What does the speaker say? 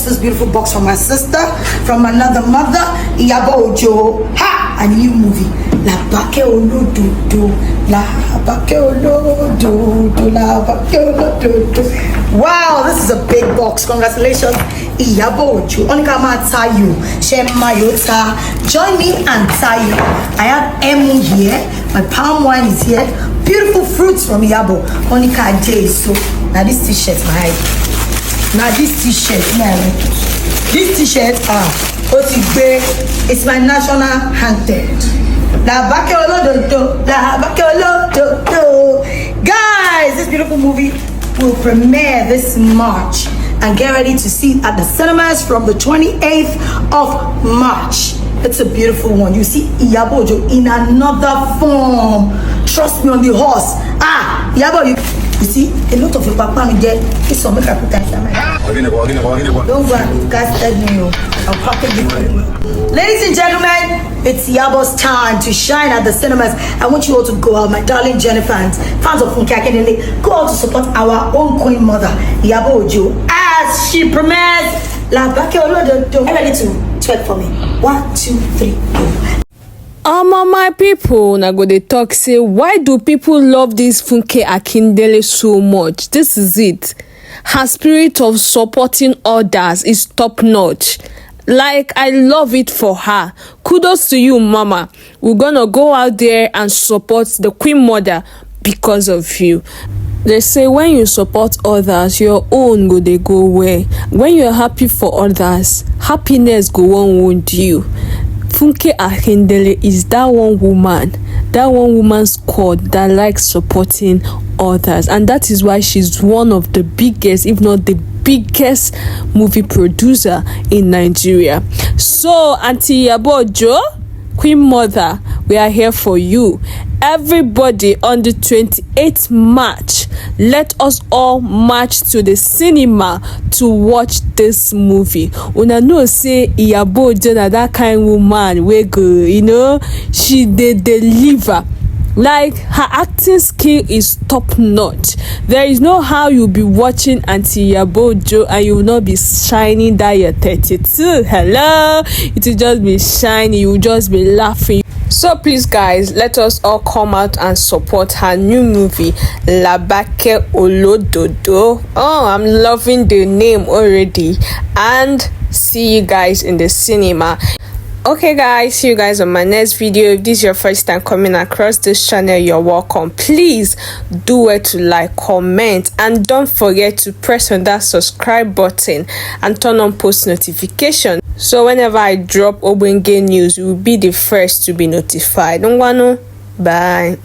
this beautiful box from my sister, from another mother, Iyabo. Ha! A new movie. Labake oyododo. Labake oyododo. Labake oyododo. Wow, this is a big box. Congratulations, Iyabo. Only come and tie you. Share my yota. Join me and tie you. I have emu here. My palm wine is here. Beautiful fruits from Iyabo. Monica J. So now this t-shirt, my now this t-shirt, this t-shirt, Otigbe, it's my national anthem. Labake oyododo, Labake oyododo. Guys, this beautiful movie will premiere this March, and get ready to see it at the cinemas from the 28th of March. It's a beautiful one. You see Iyabo in another form. Trust me on the horse. Iyabo, you see, a lot of your papa will get this one. Make I put that in. Don't go and guys tell me. I'll package it. Ladies and gentlemen, it's Iyabo's time to shine at the cinemas. I want you all to go out, my darling Jennifer fans of Funke Akindele, go out to support our own queen mother, Iyabo as she premieres Labake oyododo. Ready to twerk for me? 1, 2, 3, go. My people, now go they talk say, why do people love this Funke Akindele so much? This is it. Her spirit of supporting others is top notch. Like, I love it for her. Kudos to you, mama. We're gonna go out there and support the queen mother because of you. They say when you support others, your own go they go where. When you're happy for others, happiness go on wound you. Funke Akindele is that one woman's squad that likes supporting others, and that is why she's one of the biggest, if not the biggest movie producer in Nigeria. So Auntie Iyabo, Queen Mother, we are here for you. Everybody, on the 28th March, let us all march to the cinema to watch this movie. Una know say Iyabo na that kind woman we go, she dey deliver. Like, her acting skill is top notch. There is no how you'll be watching Auntie Iyabo and you will not be shining that you're 32. Hello, it will just be shiny. You will just be laughing. So please guys, let us all come out and support her new movie, Labake oyododo. I'm loving the name already. And see you guys in the cinema. Okay guys, see you guys on my next video. If this is your first time coming across this channel, you're welcome. Please do it to like, comment, and don't forget to press on that subscribe button and turn on post notification, so whenever I drop Obenge news, you will be the first to be notified. Don't wanna bye.